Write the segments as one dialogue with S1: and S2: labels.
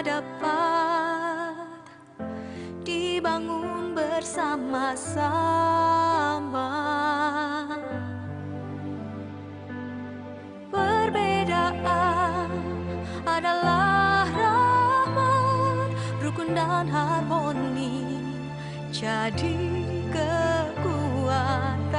S1: dapat dibangun bersama-sama. Perbedaan adalah rahmat, rukun dan harmoni jadi kekuatan.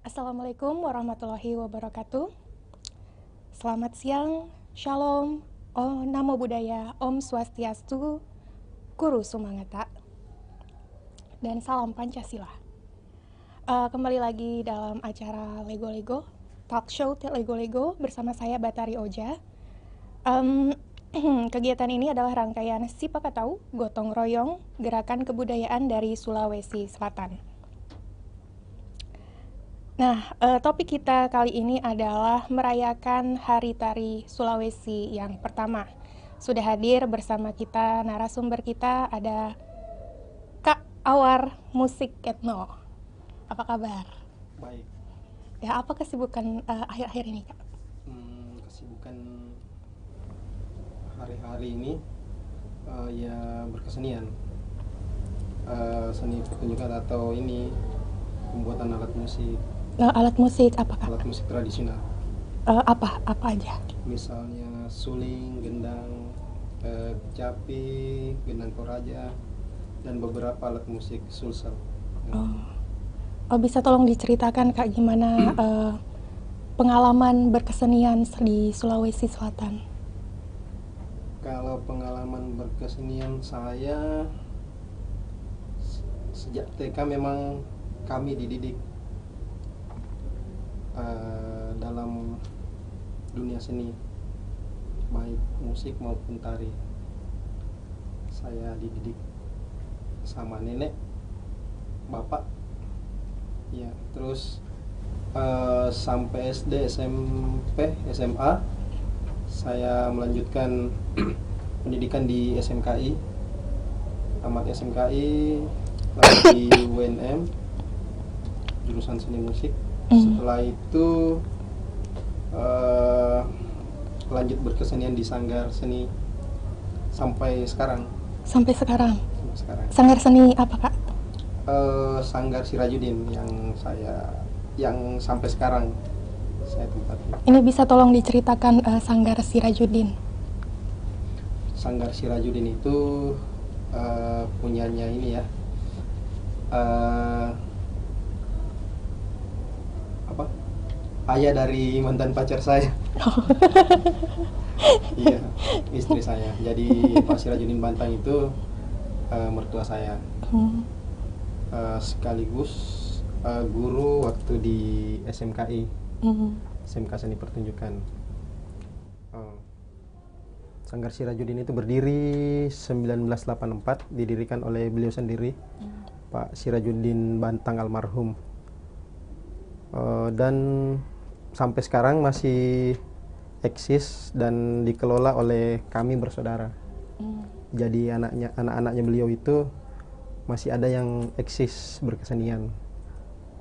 S2: Assalamualaikum warahmatullahi wabarakatuh. Selamat siang, Shalom, Namo Buddhaya, Om Swastiastu, Guru Sumangata, dan salam Pancasila. Kembali lagi dalam acara Lego-Lego, talk show Lego-Lego bersama saya Batari Oja. Kegiatan ini adalah rangkaian Sipakatau Gotong Royong Gerakan Kebudayaan dari Sulawesi Selatan. Nah, topik kita kali ini adalah merayakan Hari Tari Sulawesi yang pertama. Sudah hadir bersama kita, narasumber kita ada Kak Awar Musik Etno. Apa kabar?
S3: Baik.
S2: Ya, apa kesibukan akhir-akhir ini, Kak?
S3: Kesibukan hari-hari ini ya berkesenian, seni pertunjukan atau ini pembuatan alat musik.
S2: Alat musik apa, Kak?
S3: Alat musik tradisional.
S2: Apa aja?
S3: Misalnya suling, gendang, kecapi, gendang toraja, dan beberapa alat musik sulsel.
S2: Bisa tolong diceritakan, Kak, gimana pengalaman berkesenian di Sulawesi Selatan?
S3: Kalau pengalaman berkesenian saya sejak TK memang kami dididik dalam dunia seni, baik musik maupun tari. Saya dididik sama nenek, bapak. Ya, terus sampai SD, SMP, SMA saya melanjutkan pendidikan di SMKI, tamat SMKI, lalu di UNM jurusan seni musik. Setelah itu lanjut berkesenian di Sanggar Seni sampai sekarang.
S2: Sampai sekarang.
S3: Sampai sekarang.
S2: Sanggar seni apa, Kak?
S3: Sanggar Sirajudin yang sampai sekarang saya tempati.
S2: Ini bisa tolong diceritakan Sanggar Sirajudin.
S3: Sanggar Sirajudin itu punyanya ini ya, ayah dari mantan pacar saya. Iya, istri saya. Jadi Pak Sirajudin Bantang itu mertua saya. Sekaligus guru waktu di SMKI, SMK Seni Pertunjukan. Sanggar Sirajudin itu berdiri 1984, didirikan oleh beliau sendiri, Pak Sirajudin Bantang almarhum. Dan sampai sekarang masih eksis dan dikelola oleh kami bersaudara. Jadi anak-anaknya beliau itu masih ada yang eksis berkesenian,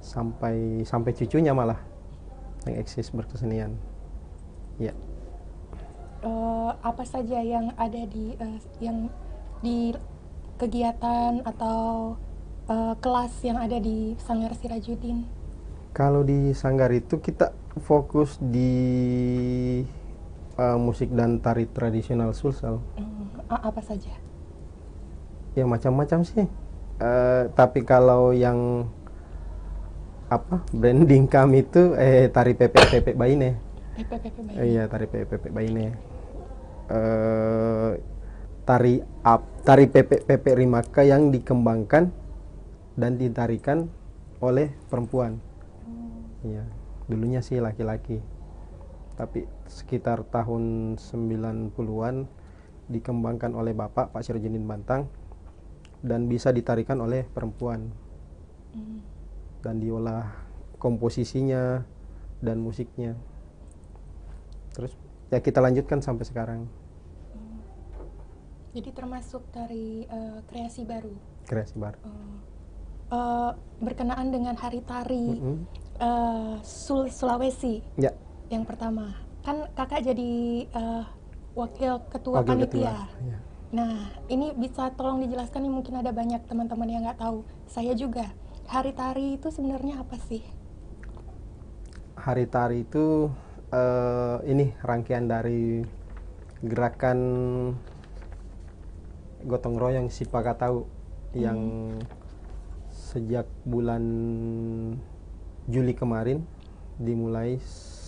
S3: sampai cucunya malah yang eksis berkesenian. Ya.
S2: Apa saja yang ada di kegiatan atau kelas yang ada di Sanggar Sirajudin?
S3: Kalau di Sanggar itu kita fokus di musik dan tari tradisional Sulsel.
S2: Apa saja?
S3: Ya macam-macam sih. Tapi kalau yang branding kami itu tari Pepe Baine.
S2: Pepe Baine.
S3: Iya, tari Pepe Baine. Tari Pepe Rimaka yang dikembangkan dan ditarikan oleh perempuan. Iya, dulunya sih laki-laki. Tapi sekitar tahun 90-an dikembangkan oleh Bapak Pak Sirajudin Bantang dan bisa ditarikan oleh perempuan. Dan diolah komposisinya dan musiknya. Terus ya kita lanjutkan sampai sekarang.
S2: Jadi termasuk dari kreasi baru.
S3: Kreasi baru.
S2: Berkenaan dengan hari tari Sulawesi.
S3: Ya.
S2: Yang pertama, kan kakak jadi wakil ketua panitia.
S3: Ya.
S2: Nah, ini bisa tolong dijelaskan nih, mungkin ada banyak teman-teman yang nggak tahu. Saya juga. Hari tari itu sebenarnya apa sih?
S3: Hari tari itu ini rangkaian dari gerakan gotong royong Sipakatau yang sejak bulan Juli kemarin dimulai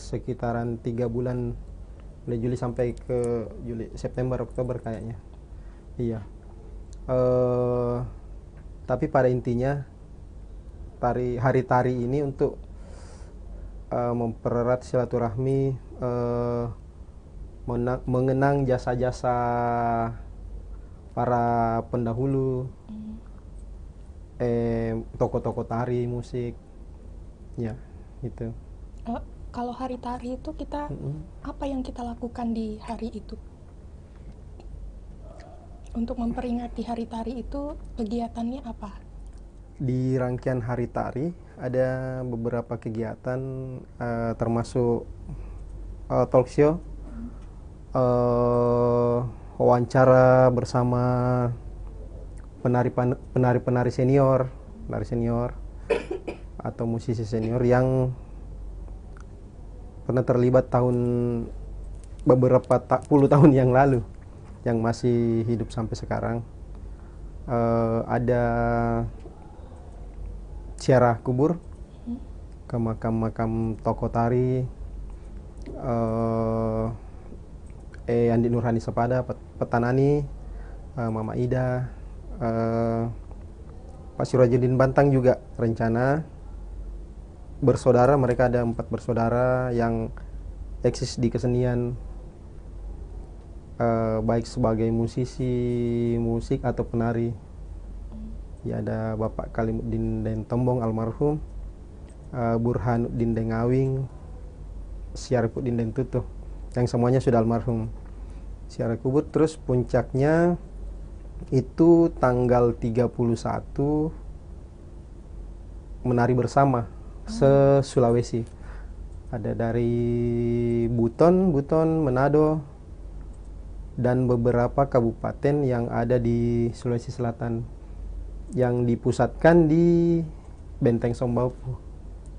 S3: sekitaran 3 bulan, mulai Juli sampai ke September Oktober kayaknya. Iya. Tapi pada intinya hari tari ini untuk mempererat silaturahmi, mengenang jasa-jasa para pendahulu, tokoh-tokoh tari, musik, ya itu.
S2: Kalau hari tari itu kita apa yang kita lakukan di hari itu? Untuk memperingati hari tari itu kegiatannya apa?
S3: Di rangkaian hari tari ada beberapa kegiatan, termasuk talk show, wawancara bersama penari senior atau musisi senior yang pernah terlibat beberapa puluh tahun yang lalu, yang masih hidup sampai sekarang. Ada ziarah kubur ke makam tokoh tari, Andi Nurhani Sepada, Petanani, Mama Ida, Pak Sirajudin Bantang juga rencana bersaudara. Mereka ada 4 bersaudara yang eksis di kesenian. baik sebagai musisi musik atau penari. Ya, ada Bapak Kalimuddin Den Tombong almarhum, Burhanuddin Den Ngawing, Syarifuddin Den Tutuh, yang semuanya sudah almarhum. Ziarah kubur. Terus puncaknya itu tanggal 31 menari bersama se-Sulawesi. Ada dari Buton, Manado, dan beberapa kabupaten yang ada di Sulawesi Selatan, yang dipusatkan di Benteng Sombaupu.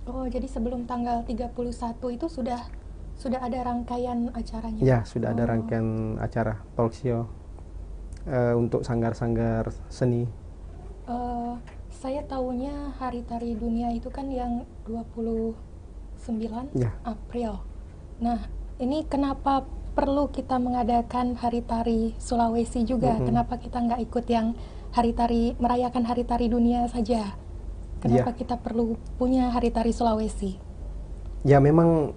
S2: Oh, jadi sebelum tanggal 31 itu sudah ada rangkaian acaranya?
S3: Ya, sudah ada rangkaian acara talk show untuk sanggar-sanggar seni.
S2: Saya tahunya Hari Tari Dunia itu kan yang 29
S3: Ya.
S2: April. Nah, ini kenapa perlu kita mengadakan Hari Tari Sulawesi juga? Kenapa kita nggak ikut yang merayakan Hari Tari Dunia saja? Kenapa kita perlu punya Hari Tari Sulawesi?
S3: Ya, memang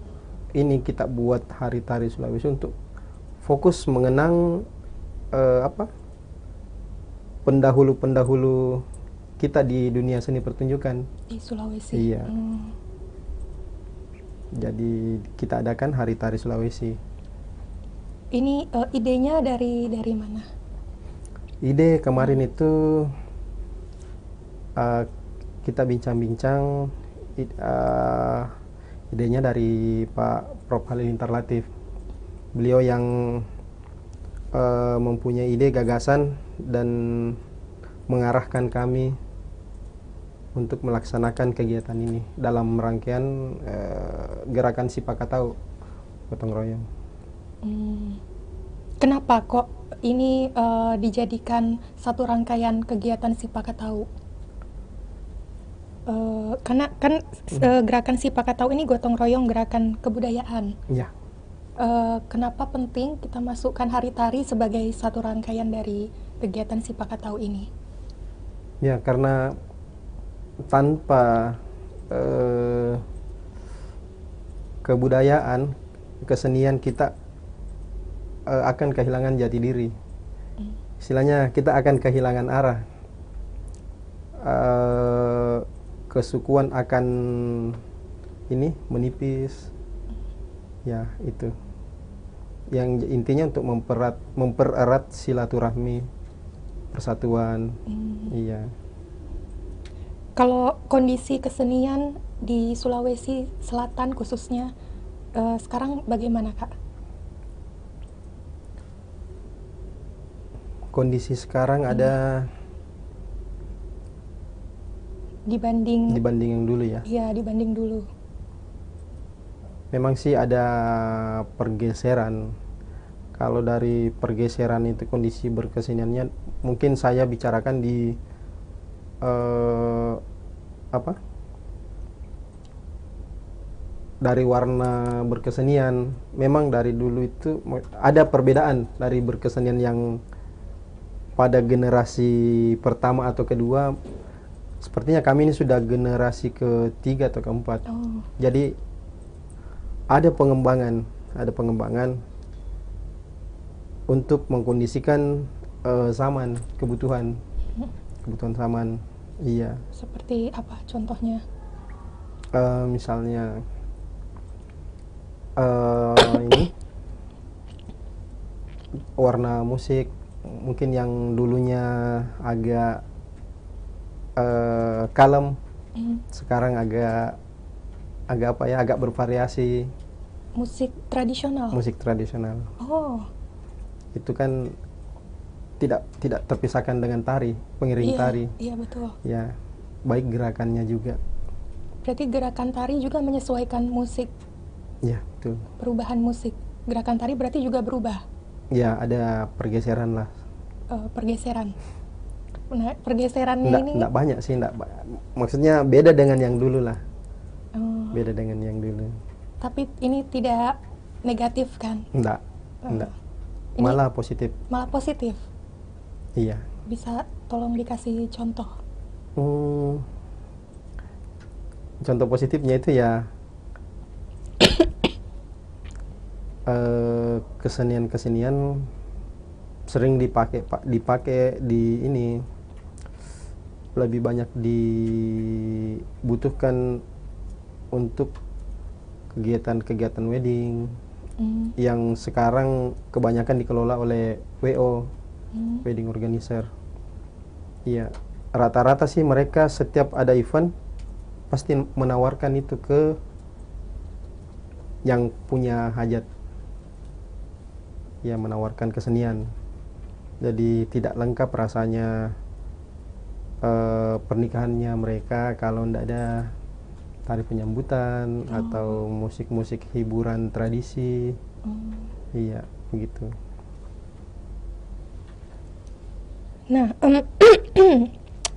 S3: ini kita buat Hari Tari Sulawesi untuk fokus mengenang pendahulu-pendahulu kita di dunia seni pertunjukan
S2: Di Sulawesi.
S3: Iya. Jadi kita adakan Hari Tari Sulawesi.
S2: Ini idenya dari mana?
S3: Ide kemarin itu kita bincang-bincang, idenya dari Pak Prof. Halilintar Latif. Beliau yang mempunyai ide, gagasan, dan mengarahkan kami untuk melaksanakan kegiatan ini dalam rangkaian gerakan Sipakatau Gotong Royong.
S2: Kenapa kok ini dijadikan satu rangkaian kegiatan Sipakatau? Karena kan gerakan Sipakatau ini gotong royong gerakan kebudayaan.
S3: Ya.
S2: Kenapa penting kita masukkan Hari Tari sebagai satu rangkaian dari kegiatan Sipakatau ini?
S3: Ya, karena tanpa kebudayaan, kesenian, kita akan kehilangan jati diri. Istilahnya kita akan kehilangan arah. Kesukuan akan menipis. Ya, itu. Yang intinya untuk mempererat silaturahmi, persatuan. Iya.
S2: Kalau kondisi kesenian di Sulawesi Selatan khususnya sekarang bagaimana, Kak?
S3: Kondisi sekarang ada
S2: dibanding
S3: yang dulu ya.
S2: Iya, dibanding dulu.
S3: Memang sih ada pergeseran. Kalau dari pergeseran itu kondisi berkeseniannya, mungkin saya bicarakan di dari warna berkesenian. Memang dari dulu itu ada perbedaan dari berkesenian yang pada generasi pertama atau kedua. Sepertinya kami ini sudah generasi ketiga atau keempat. Jadi ada pengembangan untuk mengkondisikan zaman, kebutuhan zaman. Iya.
S2: Seperti apa contohnya?
S3: Misalnya ini warna musik mungkin yang dulunya agak kalem, sekarang agak bervariasi.
S2: Musik tradisional. Oh.
S3: Itu kan tidak terpisahkan dengan tari, pengiring tari.
S2: Iya, betul.
S3: Ya, baik gerakannya juga.
S2: Berarti gerakan tari juga menyesuaikan musik.
S3: Ya, betul.
S2: Perubahan musik. Gerakan tari berarti juga berubah.
S3: Ya, ada pergeseran lah.
S2: Pergeseran. Nah, pergeserannya ini
S3: enggak banyak sih, maksudnya beda dengan yang dulu lah. Beda dengan yang dulu.
S2: Tapi ini tidak negatif kan?
S3: Enggak. Malah positif.
S2: Malah positif.
S3: Iya.
S2: Bisa tolong dikasih contoh?
S3: Contoh positifnya itu ya kesenian-kesenian sering dipakai di ini, lebih banyak dibutuhkan untuk kegiatan-kegiatan wedding yang sekarang kebanyakan dikelola oleh WO, wedding organizer. Iya, rata-rata sih mereka setiap ada event pasti menawarkan itu ke yang punya hajat. Ya, menawarkan kesenian. Jadi tidak lengkap rasanya pernikahannya mereka kalau tidak ada tari penyambutan atau musik-musik hiburan tradisi. Iya, begitu.
S2: Nah,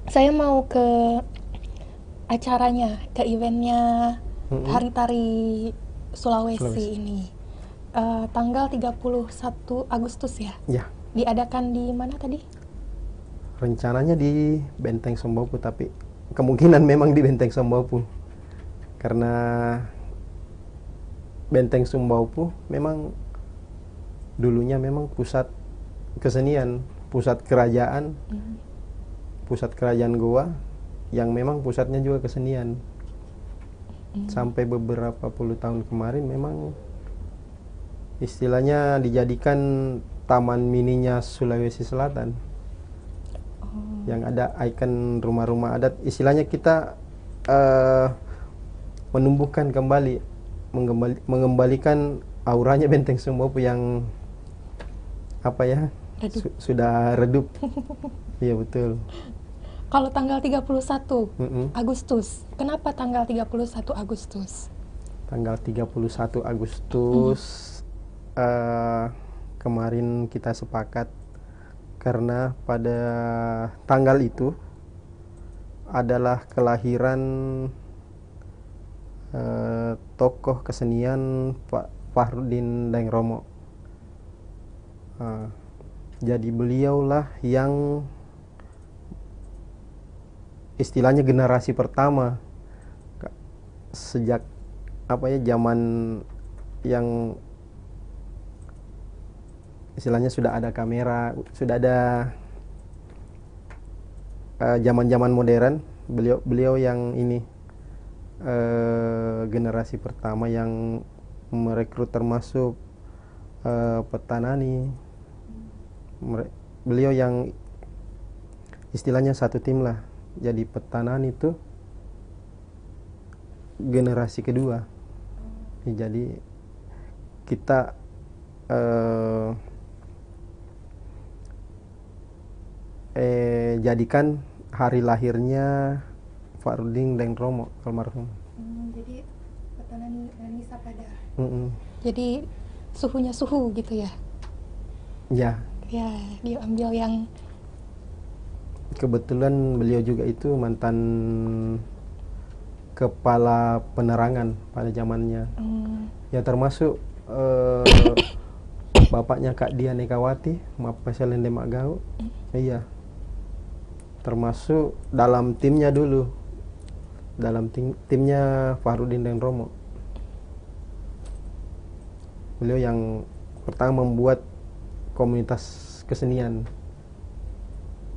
S2: saya mau ke acaranya, ke eventnya Hari Tari Sulawesi ini. Tanggal 31 Agustus ya?
S3: Ya,
S2: Diadakan di mana tadi?
S3: rencananya di Benteng Sombaupu, tapi kemungkinan memang di Benteng Sombaupu. Karena Benteng Sombaupu memang dulunya memang pusat kesenian, pusat kerajaan Goa, yang memang pusatnya juga kesenian. Sampai beberapa puluh tahun kemarin memang istilahnya dijadikan taman mininya Sulawesi Selatan. Yang ada ikon rumah-rumah adat. Istilahnya kita menumbuhkan kembali, mengembalikan auranya Benteng Sombaupu yang apa ya, sudah redup. Iya, betul.
S2: Kalau tanggal 31 Agustus, kenapa tanggal 31 Agustus?
S3: Tanggal 31 Agustus kemarin kita sepakat karena pada tanggal itu adalah kelahiran tokoh kesenian Pak Fahrudin Daeng Romo. Jadi beliaulah yang istilahnya generasi pertama sejak zaman yang istilahnya sudah ada kamera, sudah ada zaman-zaman modern. Beliau yang ini generasi pertama yang merekrut termasuk petanani. Beliau yang istilahnya satu tim lah. Jadi petanani itu generasi kedua. Jadi kita jadikan hari lahirnya Fahrudin Daeng Romo almarhum.
S2: Jadi petanani Rani Sapada. Jadi suhunya suhu gitu ya?
S3: Ya.
S2: Ya, diambil yang
S3: kebetulan beliau juga itu mantan kepala penerangan pada zamannya. Ya, termasuk bapaknya Kak Dian Ekawati, Mapaselen Demak Gau. Iya. Termasuk dalam timnya dulu. Dalam timnya Fahrudin Daeng Romo. Beliau yang pertama membuat komunitas kesenian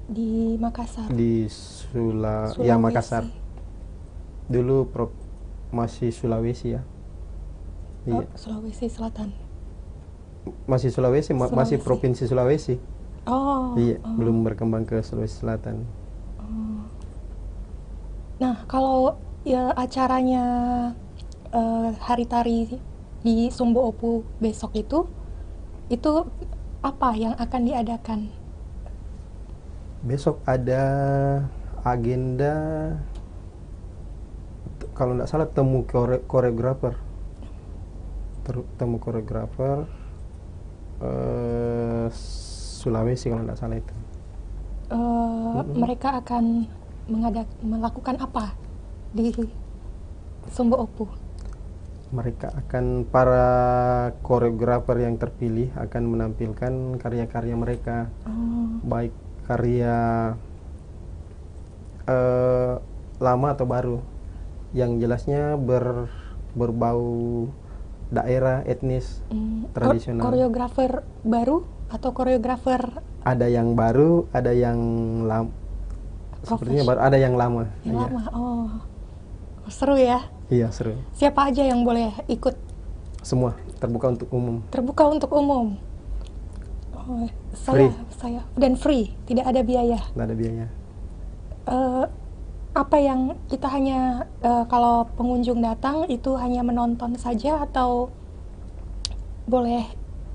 S2: di Makassar.
S3: Di ya, Makassar. Dulu masih Sulawesi ya.
S2: Iya. Sulawesi Selatan.
S3: Masih Sulawesi, masih Provinsi Sulawesi. Iya, belum berkembang ke Sulawesi Selatan.
S2: Nah, kalau ya acaranya Hari Tari di Sombaupu besok itu apa yang akan diadakan?
S3: Besok ada agenda, kalau tidak salah temu koreografer. Temu koreografer Sulawesi kalau tidak salah itu.
S2: Mereka akan melakukan apa di Sombaupu?
S3: Mereka para koreografer yang terpilih akan menampilkan karya-karya mereka, baik karya lama atau baru, yang jelasnya berbau daerah etnis tradisional.
S2: Koreografer baru atau koreografer
S3: Ada yang baru, ada yang lama. Sepertinya baru, ada yang lama.
S2: Yang
S3: Iya.
S2: lama. Oh, seru ya.
S3: Iya, seru.
S2: Siapa aja yang boleh ikut?
S3: Semua terbuka untuk umum.
S2: Terbuka untuk umum. Oh,
S3: Free.
S2: saya dan free, tidak ada biaya.
S3: Nggak ada biaya.
S2: Apa yang kita hanya kalau pengunjung datang itu hanya menonton saja atau boleh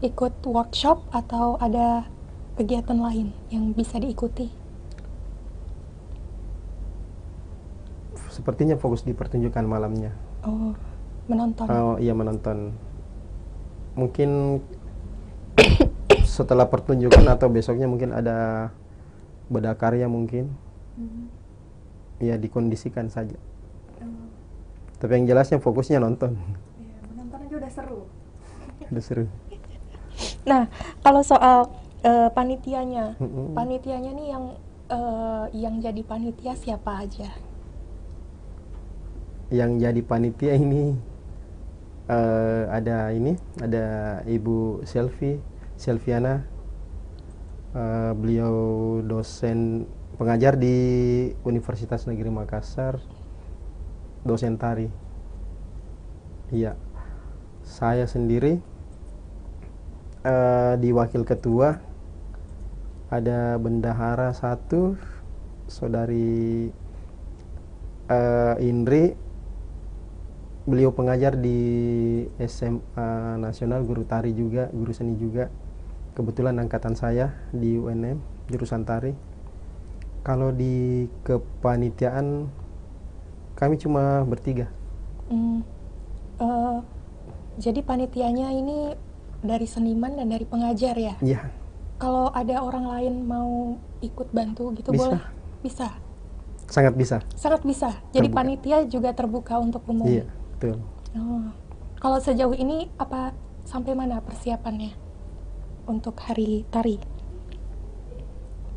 S2: ikut workshop atau ada kegiatan lain yang bisa diikuti?
S3: Sepertinya fokus di pertunjukan malamnya.
S2: Oh, menonton.
S3: Oh iya, menonton. Mungkin setelah pertunjukan atau besoknya mungkin ada bedah karya mungkin. Ya dikondisikan saja. Tapi yang jelasnya fokusnya nonton.
S2: Ya, menonton aja udah seru.
S3: Udah seru.
S2: Nah, kalau soal panitianya,
S3: Mm-mm.
S2: panitianya nih yang jadi panitia siapa aja?
S3: Yang jadi panitia ini ada Ibu Selviana. Beliau dosen pengajar di Universitas Negeri Makassar, dosen tari. Iya. Saya sendiri di wakil ketua ada bendahara 1, saudari Indri. Beliau pengajar di SMA Nasional, guru tari juga, guru seni juga. Kebetulan angkatan saya di UNM, jurusan tari. Kalau di kepanitiaan kami cuma bertiga.
S2: Jadi panitianya ini dari seniman dan dari pengajar ya?
S3: Iya,
S2: Kalau ada orang lain mau ikut bantu gitu
S3: Bisa.
S2: boleh? Bisa.
S3: sangat bisa.
S2: Sangat bisa. Jadi
S3: Terbuka.
S2: panitia juga terbuka untuk umum.
S3: Iya, betul.
S2: Oh. Kalau sejauh ini apa sampai mana persiapannya untuk hari tari?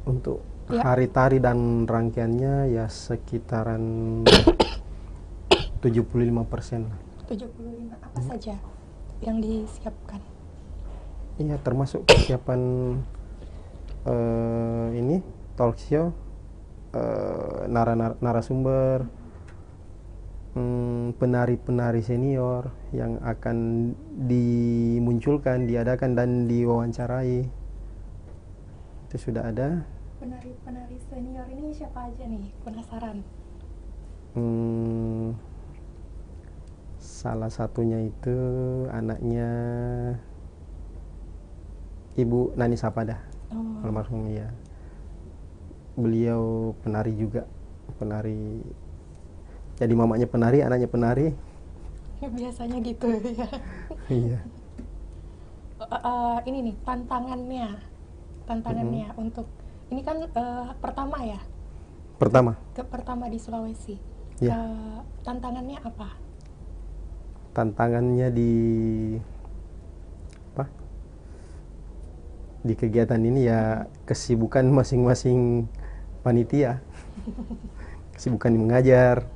S3: Untuk
S2: Ya.
S3: hari tari dan rangkaiannya ya sekitaran 75%.
S2: 75 apa saja yang disiapkan?
S3: Iya, termasuk persiapan ini talk show, narasumber, penari-penari senior yang akan dimunculkan, diadakan dan diwawancarai. Itu sudah ada.
S2: Penari-penari senior ini siapa aja nih? Penasaran.
S3: Salah satunya itu anaknya Ibu Nani Sapada,
S2: Oh.
S3: almarhum ya. Beliau penari juga, penari. Jadi mamanya penari, anaknya penari.
S2: Biasanya gitu ya.
S3: Iya.
S2: Ini nih tantangannya untuk ini kan pertama ya,
S3: Pertama,
S2: pertama di Sulawesi.
S3: Iya.
S2: Tantangannya apa?
S3: tantangannya di apa? Di kegiatan ini ya kesibukan masing-masing panitia. Kesibukan mengajar,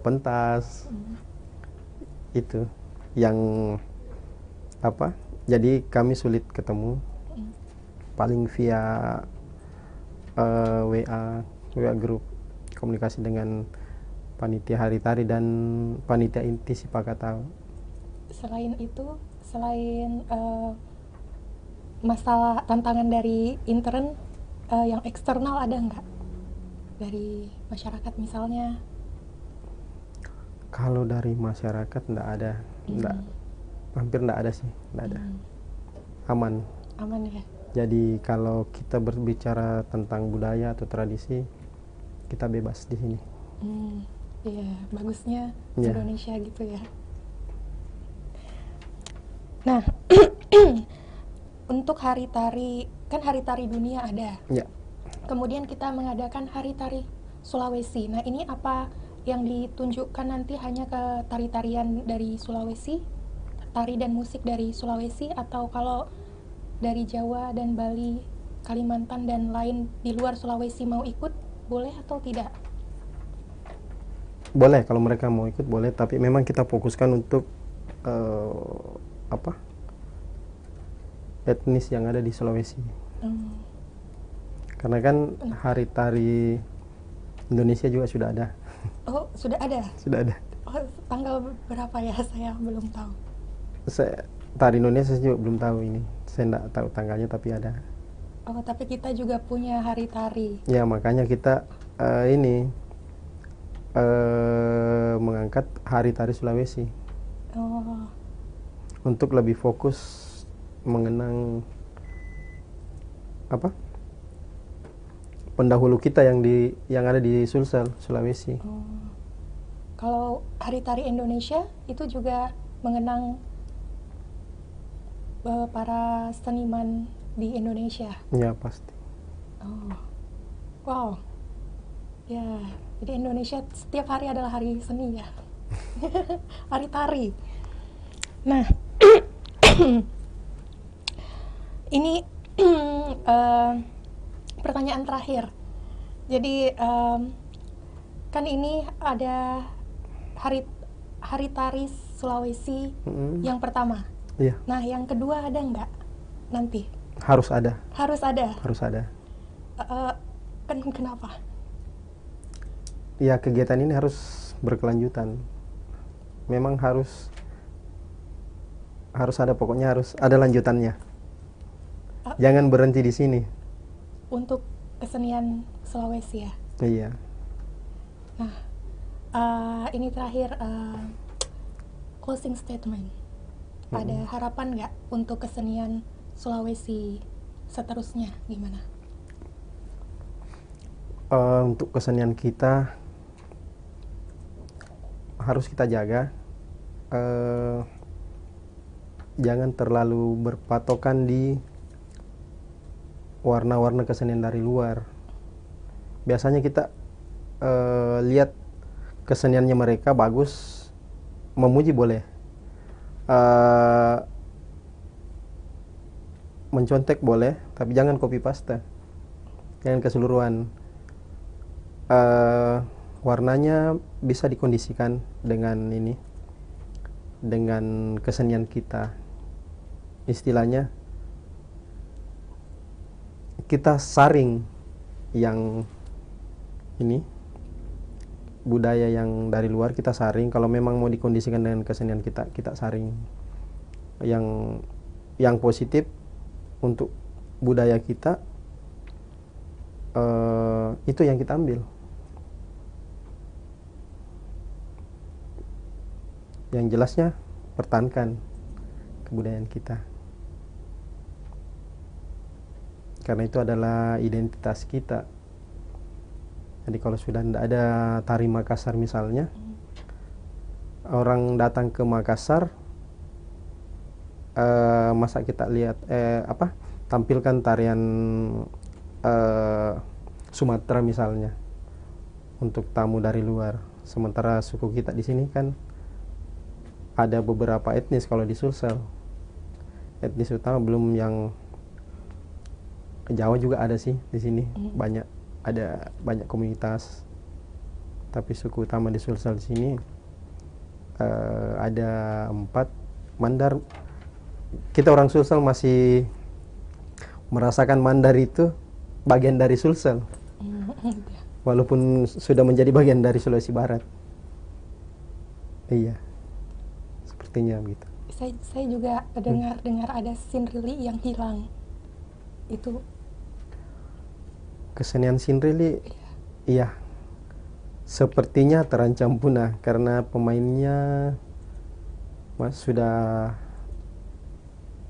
S3: pentas. Itu yang apa? Jadi kami sulit ketemu. Paling via WA grup, komunikasi dengan panitia hari tari dan panitia inti Sipakatau.
S2: Selain itu, selain masalah tantangan dari intern, yang eksternal ada nggak? Dari masyarakat misalnya?
S3: Kalau dari masyarakat nggak ada, hampir nggak ada sih, nggak ada. Aman.
S2: Aman ya?
S3: Jadi kalau kita berbicara tentang budaya atau tradisi, kita bebas di sini.
S2: Iya, bagusnya
S3: Iya.
S2: Indonesia gitu ya. Nah, untuk hari tari, kan hari tari dunia ada.
S3: Ya,
S2: Kemudian kita mengadakan hari tari Sulawesi. Nah, ini apa yang ditunjukkan nanti hanya ke tari-tarian dari Sulawesi, tari dan musik dari Sulawesi, atau kalau dari Jawa dan Bali, Kalimantan dan lain di luar Sulawesi mau ikut, boleh atau tidak?
S3: boleh kalau mereka mau ikut boleh, tapi memang kita fokuskan untuk etnis yang ada di Sulawesi.
S2: Hmm.
S3: Karena kan hari tari Indonesia juga sudah ada.
S2: Oh, sudah ada.
S3: Sudah ada.
S2: Oh, tanggal berapa ya? Saya belum tahu.
S3: Tari Indonesia juga belum tahu ini. Saya tidak tahu tanggalnya tapi ada.
S2: Oh, tapi kita juga punya hari tari.
S3: Ya makanya kita mengangkat Hari Tari Sulawesi
S2: Oh,
S3: untuk lebih fokus mengenang apa pendahulu kita yang ada di Sulsel, Sulawesi.
S2: oh. Kalau hari tari Indonesia itu juga mengenang para seniman di Indonesia.
S3: Ya pasti.
S2: Oh, wow. Ya, jadi Indonesia setiap hari adalah hari seni ya. Hari tari. Nah, ini pertanyaan terakhir. Jadi kan ini ada hari tari Sulawesi yang pertama.
S3: Iya.
S2: Nah, yang kedua ada nggak nanti?
S3: Harus ada.
S2: Harus ada.
S3: Harus ada.
S2: Kenapa?
S3: Ya kegiatan ini harus berkelanjutan. Memang harus ada, pokoknya harus ada lanjutannya. Jangan berhenti di sini.
S2: Untuk kesenian Sulawesi ya.
S3: Iya.
S2: Nah, ini terakhir closing statement. Ada harapan nggak untuk kesenian Sulawesi seterusnya gimana?
S3: Untuk kesenian kita harus kita jaga. Jangan terlalu berpatokan di warna-warna kesenian dari luar. Biasanya kita lihat keseniannya mereka bagus, memuji boleh, mencontek boleh, tapi jangan copy paste, jangan keseluruhan. Warnanya bisa dikondisikan dengan kesenian kita. Istilahnya kita saring yang budaya yang dari luar, kita saring. Kalau memang mau dikondisikan dengan kesenian kita saring yang positif untuk budaya kita, itu yang kita ambil. Yang jelasnya pertahankan kebudayaan kita, karena itu adalah identitas kita. Jadi kalau sudah tidak ada tari Makassar misalnya, orang datang ke Makassar, masa kita lihat tampilkan tarian Sumatera misalnya untuk tamu dari luar, sementara suku kita di sini kan ada beberapa etnis. Kalau di Sulsel etnis utama belum, yang Jawa juga ada sih di sini, ada banyak komunitas, tapi suku utama di Sulsel di sini ada 4. Mandar, kita orang Sulsel masih merasakan Mandar itu bagian dari Sulsel, walaupun sudah menjadi bagian dari Sulawesi Barat. Iya, sepertinya begitu.
S2: Saya juga dengar ada Sinrili yang hilang. Itu
S3: kesenian Sinrili, iya, sepertinya terancam punah karena pemainnya sudah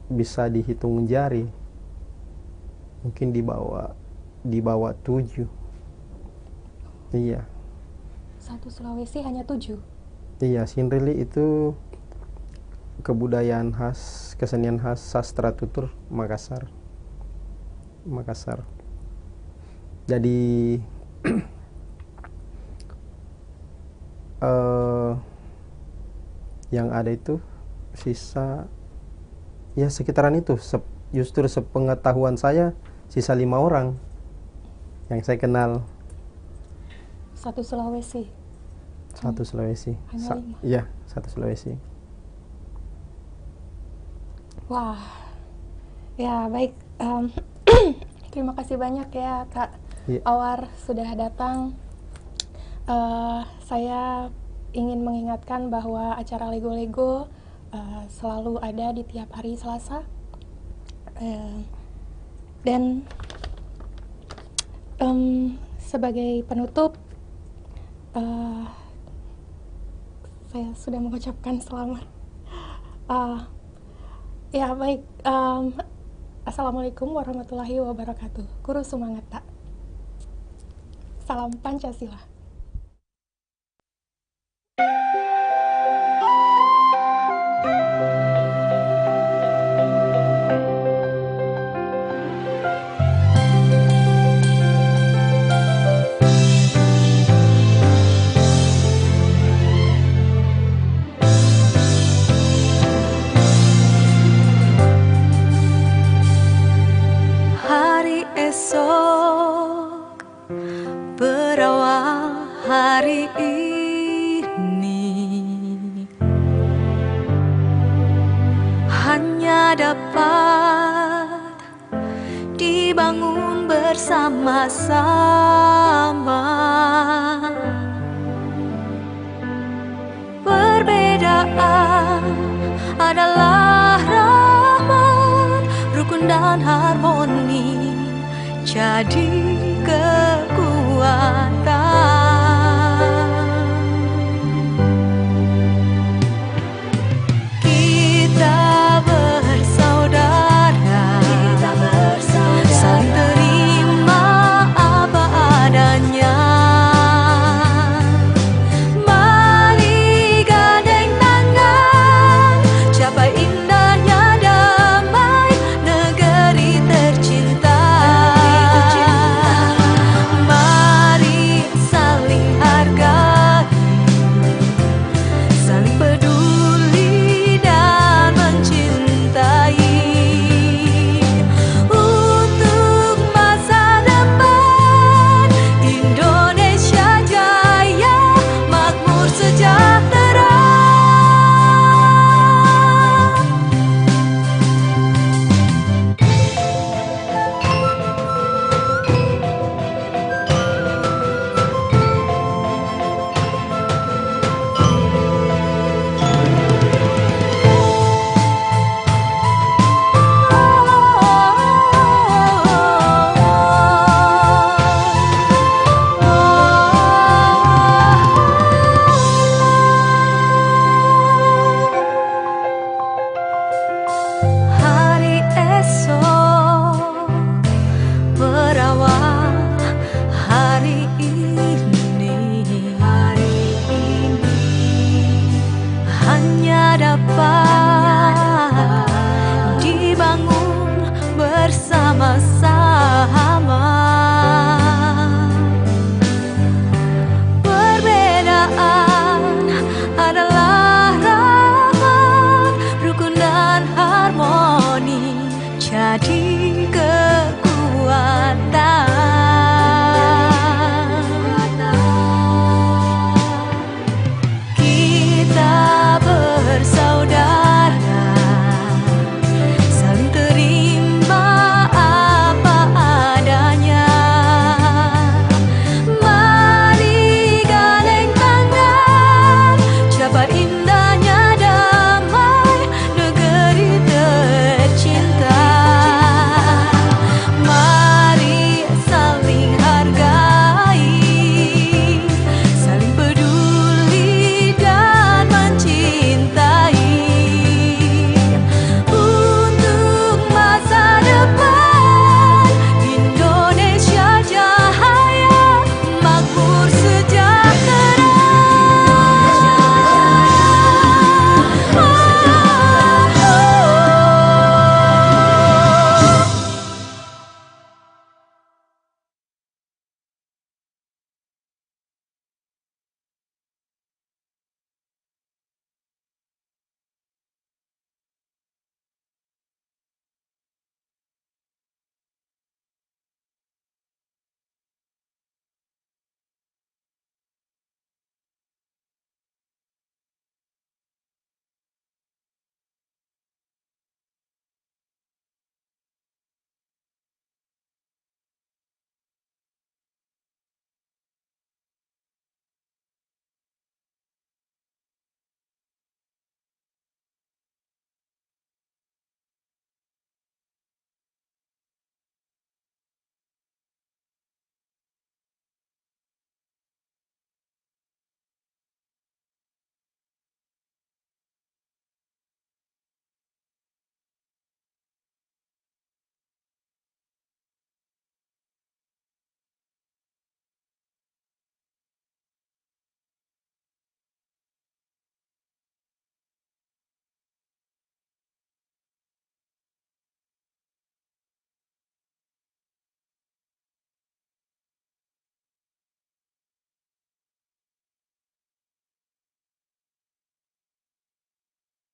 S3: bisa dihitung jari, mungkin di bawah 7. Iya.
S2: Satu Sulawesi hanya 7.
S3: Iya, Sinrili itu kebudayaan khas, kesenian khas sastra tutur Makassar. Jadi yang ada itu sisa ya sekitaran itu, justru sepengetahuan saya sisa 5 orang yang saya kenal.
S2: Satu Sulawesi.
S3: Satu Sulawesi.
S2: Hanya 5.
S3: Iya, satu Sulawesi.
S2: Wah, ya baik. Terima kasih banyak ya Kak
S3: Iya.
S2: Awar sudah datang. Saya ingin mengingatkan bahwa acara Lego-Lego selalu ada di tiap hari Selasa. Dan sebagai penutup, saya sudah mengucapkan selamat. Ya baik, Assalamualaikum warahmatullahi wabarakatuh. Kuru Sumangata. Salam Pancasila.
S1: Hari esok berawal hari ini, hanya dapat dibangun bersama-sama. Perbedaan adalah rahmat, rukun dan harmoni. Jadi